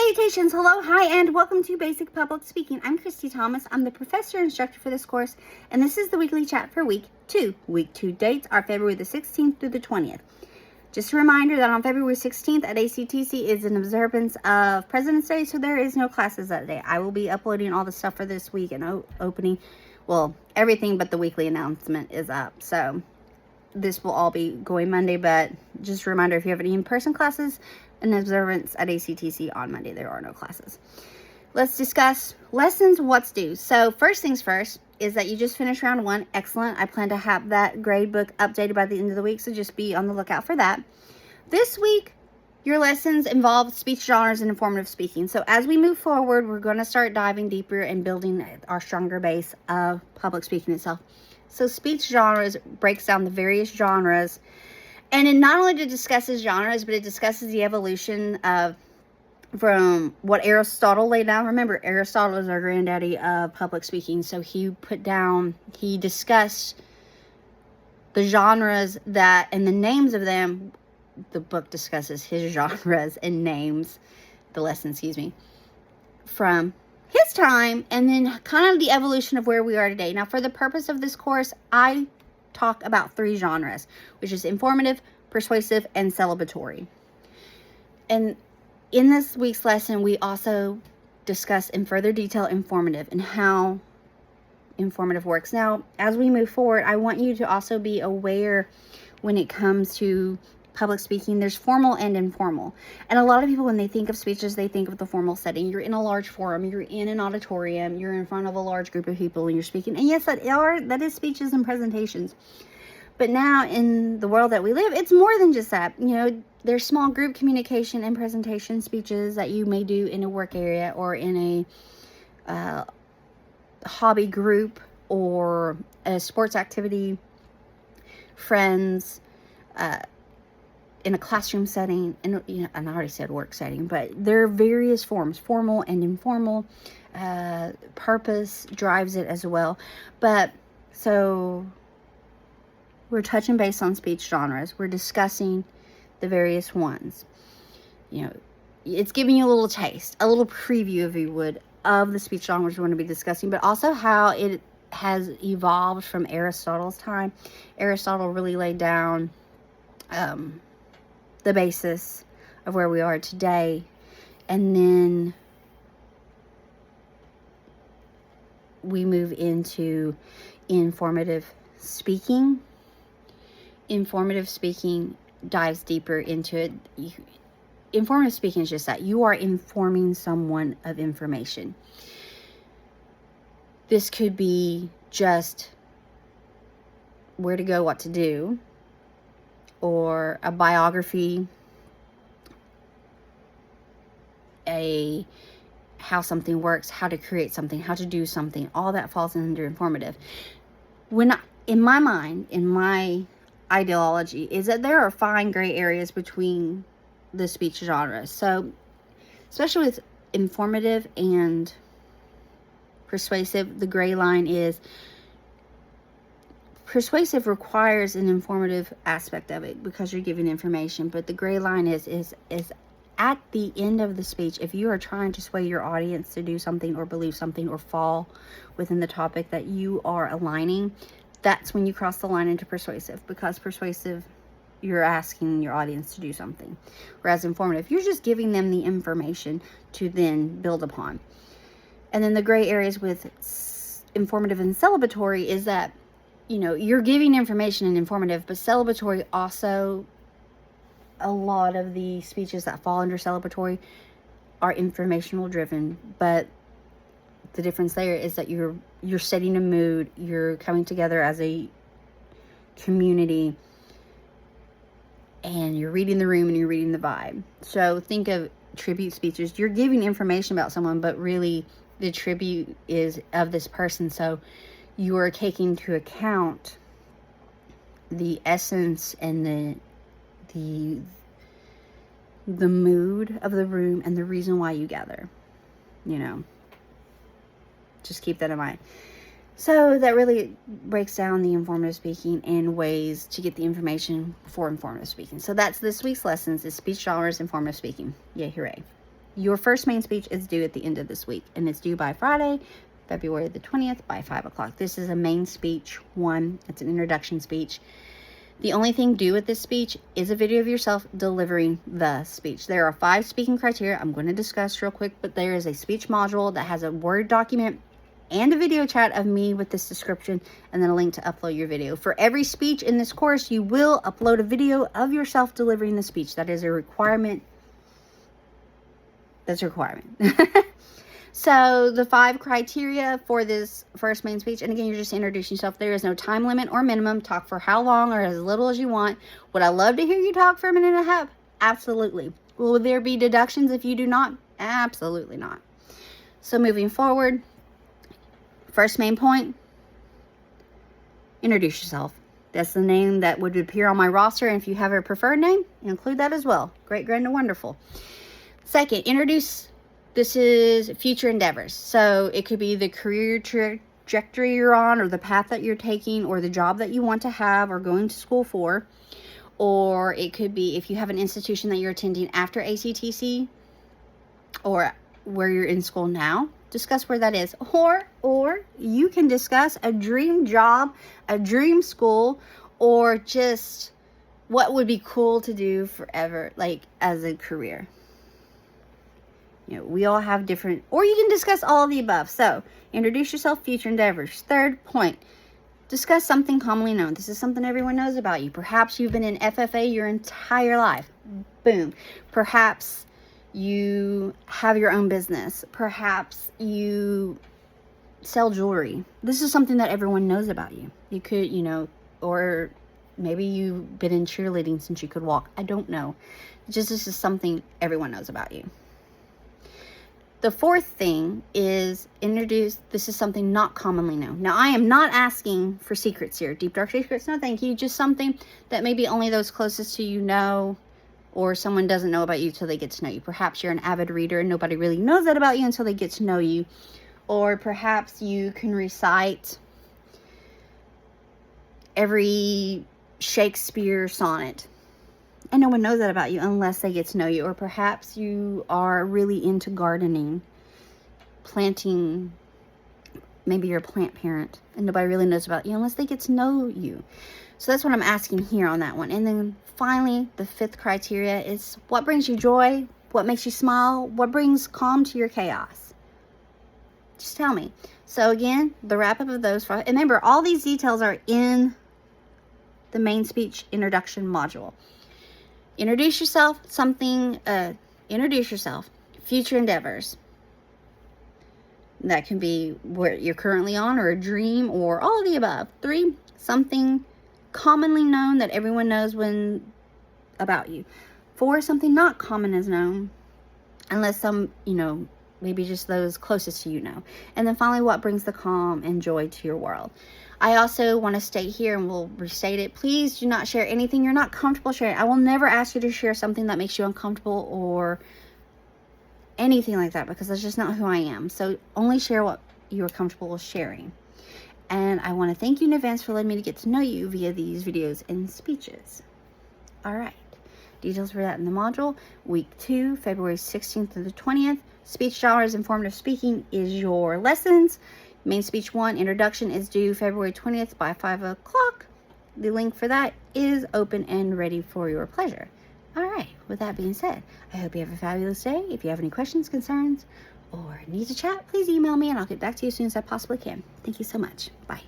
Salutations, hello, hi, and welcome to Basic Public Speaking. I'm Christy Thomas. I'm the professor instructor for this course, and this is the weekly chat for week 2. Week 2 dates are February the 16th through the 20th. Just a reminder that on February 16th at ACTC is an observance of President's Day, so there is no classes that day. I will be uploading all the stuff for this week and opening, well, everything but the weekly announcement is up. So this will all be going Monday, but just a reminder, if you have any in-person classes, an observance at ACTC on Monday, there are no classes. Let's discuss lessons, what's due. So first things first is that you just finished round 1. Excellent. I plan to have that grade book updated by the end of the week, so just be on the lookout for that. This week, your lessons involve speech genres and informative speaking. So as we move forward, we're going to start diving deeper and building our stronger base of public speaking itself. So speech genres breaks down the various genres, and it not only discusses genres, but it discusses the evolution of from what Aristotle laid down. Remember, Aristotle is our granddaddy of public speaking. So he discussed the genres that, and the names of them. The book discusses his genres and names, the lesson, from his time, and then kind of the evolution of where we are today. Now, for the purpose of this course, I talk about 3 genres, which is informative, persuasive, and celebratory. And in this week's lesson, we also discuss in further detail informative and how informative works. Now, as we move forward, I want you to also be aware when it comes to public speaking, there's formal and informal. And a lot of people, when they think of speeches, they think of the formal setting. You're in a large forum, you're in an auditorium, you're in front of a large group of people and you're speaking. And yes, that is speeches and presentations. But now in the world that we live, it's more than just that. You know, there's small group communication and presentation speeches that you may do in a work area or in a hobby group or a sports activity, friends, in a classroom setting, and I already said work setting, but there are various forms, formal and informal. Purpose drives it as well. But so we're touching base on speech genres. We're discussing the various ones. You know, it's giving you a little taste, a little preview, if you would, of the speech genres we're going to be discussing, but also how it has evolved from Aristotle's time. Aristotle really laid down the basis of where we are today, and then we move into informative speaking. Informative speaking dives deeper into it. Informative speaking is just that you are informing someone of information. This could be just where to go, what to do, or a biography, how something works, how to create something, how to do something. All that falls under informative. In my mind, in my ideology, is that there are fine gray areas between the speech genres. So, especially with informative and persuasive, the gray line is persuasive requires an informative aspect of it because you're giving information, but the gray line is at the end of the speech. If you are trying to sway your audience to do something or believe something or fall within the topic that you are aligning, that's when you cross the line into persuasive, because persuasive, you're asking your audience to do something, whereas informative, you're just giving them the information to then build upon. And then the gray areas with informative and celebratory is that, you know, you're giving information and informative, but celebratory also, a lot of the speeches that fall under celebratory are informational driven, but the difference there is that you're setting a mood, you're coming together as a community, and you're reading the room and you're reading the vibe. So think of tribute speeches. You're giving information about someone, but really the tribute is of this person. So you are taking into account the essence and the mood of the room and the reason why you gather. You know, just keep that in mind. So that really breaks down the informative speaking and ways to get the information for informative speaking. So that's this week's lessons, is speech genres, informative speaking. Yay, hooray. Your first main speech is due at the end of this week, and it's due by Friday, February the 20th by 5 o'clock. This is a main speech 1. It's an introduction speech. The only thing due with this speech is a video of yourself delivering the speech. There are 5 speaking criteria I'm going to discuss real quick, but there is a speech module that has a Word document and a video chat of me with this description, and then a link to upload your video. For every speech in this course, you will upload a video of yourself delivering the speech. That is a requirement. That's a requirement. So the 5 criteria for this first main speech, and again, you're just introducing yourself. There is no time limit or minimum. Talk for how long or as little as you want. Would I love to hear you talk for a minute and a half? Absolutely. Will there be deductions if you do not? Absolutely not. So moving forward, first main point, introduce yourself. That's the name that would appear on my roster, and if you have a preferred name, include that as well. Great, grand, and wonderful. Second, introduce. This is future endeavors. So it could be the career trajectory you're on, or the path that you're taking, or the job that you want to have or going to school for. Or it could be if you have an institution that you're attending after ACTC, or where you're in school now, discuss where that is. Or you can discuss a dream job, a dream school, or just what would be cool to do forever, like as a career. You know, we all have different, or you can discuss all of the above. So, introduce yourself, future endeavors. Third point, discuss something commonly known. This is something everyone knows about you. Perhaps you've been in FFA your entire life. Boom. Perhaps you have your own business. Perhaps you sell jewelry. This is something that everyone knows about you. You could, or maybe you've been in cheerleading since you could walk. I don't know. This is something everyone knows about you. The fourth thing is introduce. This is something not commonly known. Now, I am not asking for secrets here. Deep, dark secrets, no thank you. Just something that maybe only those closest to you know, or someone doesn't know about you until they get to know you. Perhaps you're an avid reader and nobody really knows that about you until they get to know you. Or perhaps you can recite every Shakespeare sonnet, and no one knows that about you unless they get to know you. Or perhaps you are really into gardening, planting. Maybe you're a plant parent and nobody really knows about you unless they get to know you. So that's what I'm asking here on that one. And then finally, the 5th criteria is what brings you joy, what makes you smile, what brings calm to your chaos. Just tell me. So again, the wrap up of those 5. And remember, all these details are in the main speech introduction module. Introduce yourself, introduce yourself, future endeavors. That can be where you're currently on, or a dream, or all of the above. 3, something commonly known that everyone knows about you. 4, something not common is known, unless some, maybe just those closest to you know. And then finally, what brings the calm and joy to your world. I also want to state here, and we'll restate it, please do not share anything you're not comfortable sharing. I will never ask you to share something that makes you uncomfortable or anything like that, because that's just not who I am. So only share what you're comfortable with sharing. And I want to thank you in advance for letting me to get to know you via these videos and speeches. All right. Details for that in the module. Week 2, February 16th to the 20th. Speech genres, informative speaking is your lessons. Main speech 1, introduction, is due February 20th by 5 o'clock. The link for that is open and ready for your pleasure. All right, with that being said, I hope you have a fabulous day. If you have any questions, concerns, or need to chat, please email me and I'll get back to you as soon as I possibly can. Thank you so much. Bye.